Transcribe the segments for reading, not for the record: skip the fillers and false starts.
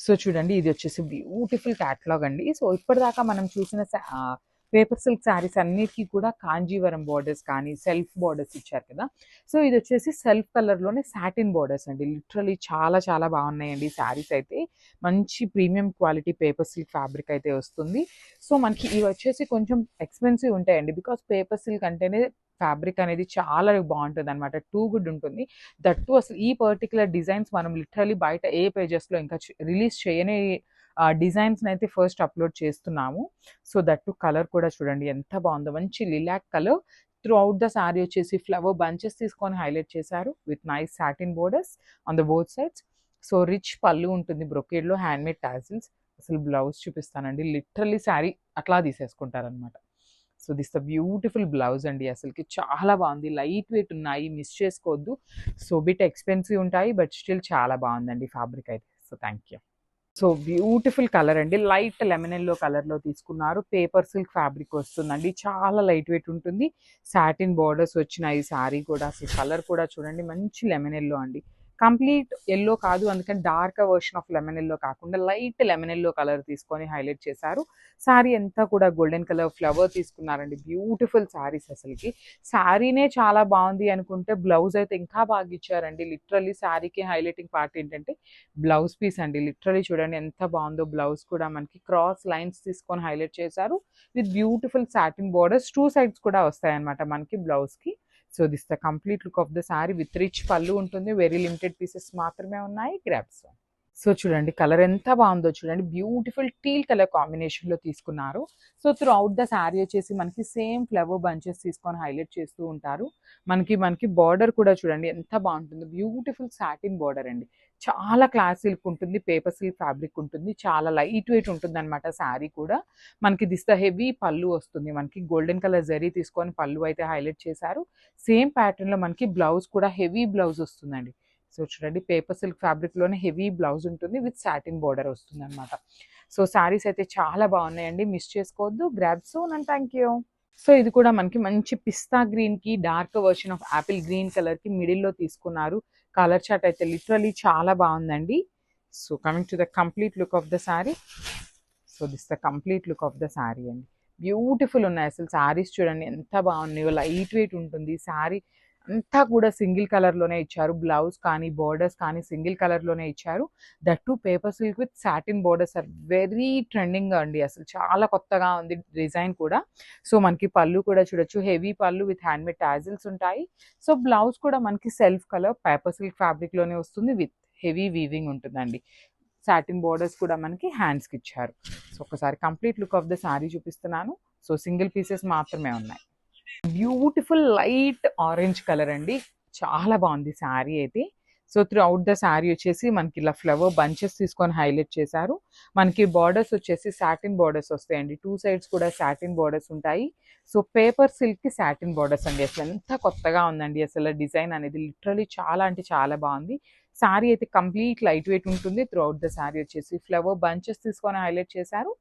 So చూడండి, ఇది వచ్చేసి బ్యూటిఫుల్ క్యాటలాగ్ అండి. సో ఇప్పటిదాకా మనం చూసిన పేపర్ సిల్క్ శారీస్ అన్నిటికీ కూడా కాంజీవరం బోర్డర్స్ కానీ సెల్ఫ్ బోర్డర్స్ ఇచ్చారు కదా. సో ఇది వచ్చేసి సెల్ఫ్ కలర్లోనే సాటిన్ బోర్డర్స్ అండి. లిటరలీ చాలా చాలా బాగున్నాయండి ఈ శారీస్ అయితే. మంచి premium quality paper silk fabric అయితే వస్తుంది. సో మనకి ఇవి వచ్చేసి కొంచెం ఎక్స్పెన్సివ్ ఉంటాయండి, బికాస్ పేపర్ సిల్క్ అంటేనే ఫ్యాబ్రిక్ అనేది చాలా బాగుంటుంది అనమాట. టూ గుడ్ ఉంటుంది. దట్టు అసలు ఈ పర్టికులర్ డిజైన్స్ మనం లిటరలీ బయట ఏ పేజెస్లో ఇంకా రిలీజ్ చేయని డిజైన్స్ని అయితే ఫస్ట్ అప్లోడ్ చేస్తున్నాము. సో దట్టు కలర్ కూడా చూడండి ఎంత బాగుందో, మంచి lilac colour. Throughout the sari వచ్చేసి ఫ్లవర్ బంచెస్ తీసుకొని హైలైట్ చేశారు with nice satin borders on the both sides. So rich పళ్ళు ఉంటుంది బ్రొకేడ్లో, హ్యాండ్మేడ్ టాజిల్స్. అసలు బ్లౌజ్ చూపిస్తానండి, లిటరల్లీ శారీ అట్లా తీసేసుకుంటారనమాట. So this the beautiful blouse అండి. అసలుకి చాలా బాగుంది, లైట్ వెయిట్ ఉన్నాయి, మిస్ చేసుకోవద్దు. సో బిట్ ఎక్స్పెన్సివ్ ఉంటాయి, బట్ స్టిల్ చాలా బాగుందండి ఫ్యాబ్రిక్ అయితే. So thank you. So beautiful colour అండి, లైట్ లెమన్ ఎల్లో కలర్లో తీసుకున్నారు. పేపర్ సిల్క్ ఫ్యాబ్రిక్ వస్తుందండి, చాలా లైట్ వెయిట్ ఉంటుంది. సాటిన్ బార్డర్స్ వచ్చినాయి శారీ కూడా. అసలు కలర్ కూడా చూడండి, మంచి లెమన్ ఎల్లో అండి. కంప్లీట్ ఎల్లో కాదు, అందుకని dark version of lemon yellow కాకుండా లైట్ లెమన్ ఎల్లో కలర్ తీసుకొని హైలైట్ చేశారు. శారీ అంతా కూడా గోల్డెన్ కలర్ ఫ్లవర్ తీసుకున్నారండి. బ్యూటిఫుల్ శారీస్ అసలుకి. శారీనే చాలా బాగుంది అనుకుంటే బ్లౌజ్ అయితే ఇంకా బాగా ఇచ్చారండి. లిటరల్లీ శారీకి హైలైటింగ్ పార్ట్ ఏంటంటే బ్లౌజ్ పీస్ అండి. లిటరల్లీ చూడండి ఎంత బాగుందో. బ్లౌజ్ కూడా మనకి క్రాస్ లైన్స్ తీసుకొని హైలైట్ చేశారు with beautiful satin borders. Two sides కూడా వస్తాయి అనమాట మనకి బ్లౌజ్కి. So this the complete look of the sari with rich పళ్ళు ఉంటుంది. వెరీ లిమిటెడ్ పీసెస్ మాత్రమే ఉన్నాయి, గ్రాబ్స్. సో చూడండి కలర్ ఎంత బాగుందో చూడండి, బ్యూటిఫుల్ టీల్ కలర్ కాంబినేషన్లో తీసుకున్నారు. So through out the sari వచ్చేసి మనకి సేమ్ ఫ్లవర్ బంచెస్ తీసుకొని హైలైట్ చేస్తూ ఉంటారు. మనకి బార్డర్ కూడా చూడండి ఎంత బాగుంటుంది, బ్యూటిఫుల్ సాటిన్ బార్డర్ అండి. చాలా క్లాస్ సిల్క్ ఉంటుంది, పేపర్ సిల్క్ ఫ్యాబ్రిక్ ఉంటుంది, చాలా లైట్ వెయిట్ ఉంటుంది అనమాట శారీ కూడా. మనకి దిస్ ద హెవీ పళ్ళు వస్తుంది, మనకి గోల్డెన్ కలర్ జరీ తీసుకొని పళ్ళు అయితే హైలైట్ చేశారు. సేమ్ ప్యాటర్న్లో మనకి బ్లౌజ్ కూడా హెవీ బ్లౌజ్ వస్తుందండి. సో చూడండి, పేపర్ సిల్క్ ఫ్యాబ్రిక్లోనే హెవీ బ్లౌజ్ ఉంటుంది విత్ సాటిన్ బార్డర్ వస్తుంది అనమాట. సో శారీస్ అయితే చాలా బాగున్నాయండి, మిస్ చేసుకోవద్దు. Grab soon and thank you. So ఇది కూడా మనకి మంచి పిస్తా గ్రీన్కి dark version of Apple green కలర్కి మిడిల్లో తీసుకున్నారు. కలర్ చార్ట్ అయితే లిటరలీ చాలా బాగుందండి. So coming to the complete look of the sari. So this the complete look of the sari అండి. బ్యూటిఫుల్ ఉన్నాయి అసలు శారీస్, చూడండి ఎంత బాగున్నాయో. లైట్ వెయిట్ ఉంటుంది శారీ అంతా కూడా. సింగిల్ కలర్లోనే ఇచ్చారు, బ్లౌజ్ కానీ బోర్డర్స్ కానీ సింగిల్ కలర్లోనే ఇచ్చారు. That two paper silk with satin borders are very trending అండి. అసలు చాలా కొత్తగా ఉంది డిజైన్ కూడా. సో మనకి పళ్ళు కూడా చూడొచ్చు, హెవీ పళ్ళు విత్ హ్యాండ్మేడ్ టాజిల్స్ ఉంటాయి. సో బ్లౌజ్ కూడా మనకి సెల్ఫ్ కలర్ పేపర్ సిల్క్ ఫ్యాబ్రిక్లోనే వస్తుంది విత్ హెవీ వీవింగ్ ఉంటుందండి. సాటిన్ బోర్డర్స్ కూడా మనకి హ్యాండ్స్కి ఇచ్చారు. సో ఒకసారి complete look of the sari చూపిస్తున్నాను. సో సింగిల్ పీసెస్ మాత్రమే ఉన్నాయి. బ్యూటిఫుల్ లైట్ ఆరెంజ్ కలర్ అండి, చాలా బాగుంది శారీ అయితే. So through out the sari వచ్చేసి మనకి ఇలా ఫ్లవర్ బంచెస్ తీసుకొని హైలైట్ చేశారు. మనకి బార్డర్స్ వచ్చేసి సాటిన్ బార్డర్స్ వస్తాయండి, టూ సైడ్స్ కూడా సాటిన్ బార్డర్స్ ఉంటాయి. సో పేపర్ సిల్క్కి సాటిన్ బార్డర్స్ అండి. అసలు ఎంత కొత్తగా ఉందండి అసలు డిజైన్ అనేది. లిటరలీ చాలా అంటే చాలా బాగుంది. శారీ అయితే కంప్లీట్ లైట్ వెయిట్ ఉంటుంది. త్రూ అవుట్ ద శారీ వచ్చేసి ఫ్లవర్ బంచెస్ తీసుకొని హైలైట్ చేశారు.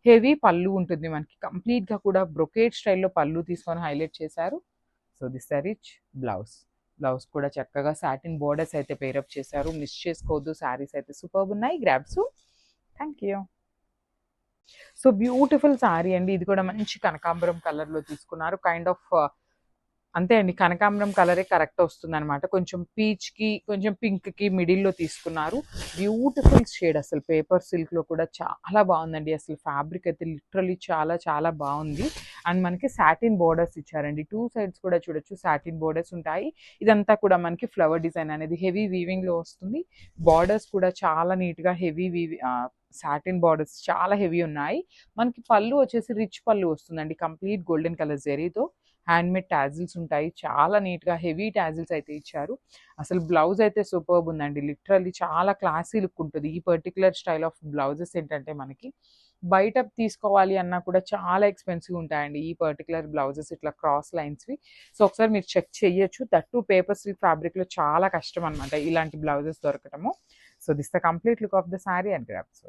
హెవీ పళ్ళు ఉంటుంది మనకి, కంప్లీట్గా కూడా బ్రొకేడ్ స్టైల్లో పళ్ళు తీసుకొని హైలైట్ చేశారు. So this the rich blouse. Blouse కూడా చక్కగా సాటిన్ బోర్డర్స్ అయితే పేరప్ చేశారు, మిస్ చేసుకోవద్దు. శారీస్ అయితే సూపర్ ఉన్నాయి. Grabs. Thank you. So beautiful sari అండి, ఇది కూడా మంచి కనకాంబరం కలర్లో తీసుకున్నారు. కైండ్ ఆఫ్ అంతే అండి, కనకాంబరం కలరే కరెక్ట్ వస్తుంది అనమాట. కొంచెం పీచ్కి కొంచెం పింక్కి మిడిల్లో తీసుకున్నారు. బ్యూటిఫుల్ షేడ్ అసలు. పేపర్ సిల్క్లో కూడా చాలా బాగుందండి అసలు. ఫ్యాబ్రిక్ అయితే లిటరలీ చాలా చాలా బాగుంది. అండ్ మనకి సాటిన్ బోర్డర్స్ ఇచ్చారండి, టూ సైడ్స్ కూడా చూడొచ్చు సాటిన్ బోర్డర్స్ ఉంటాయి. ఇదంతా కూడా మనకి ఫ్లవర్ డిజైన్ అనేది హెవీ వీవింగ్లో వస్తుంది. బార్డర్స్ కూడా చాలా నీట్గా హెవీ సాటిన్ బార్డర్స్ చాలా హెవీ ఉన్నాయి. మనకి పళ్ళు వచ్చేసి రిచ్ పళ్ళు వస్తుందండి, కంప్లీట్ గోల్డెన్ కలర్ జరీతో. హ్యాండ్మేడ్ టాజిల్స్ ఉంటాయి, చాలా నీట్గా హెవీ టాజిల్స్ అయితే ఇచ్చారు. అసలు బ్లౌజ్ అయితే సూపర్బ్ ఉందండి, లిటరల్లీ చాలా క్లాసీ లుక్ ఉంటుంది. ఈ పర్టికులర్ స్టైల్ ఆఫ్ బ్లౌజెస్ ఏంటంటే మనకి బయట తీసుకోవాలి అన్నా కూడా చాలా ఎక్స్పెన్సివ్ ఉంటాయండి ఈ పర్టికులర్ బ్లౌజెస్, ఇట్లా క్రాస్ లైన్స్వి. సో ఒకసారి మీరు చెక్ చేయొచ్చు. దట్టు పేపర్ సిల్క్ ఫ్యాబ్రిక్లో చాలా కష్టం అనమాట ఇలాంటి బ్లౌజెస్ దొరకటము. So this the complete look of the sari and grabs.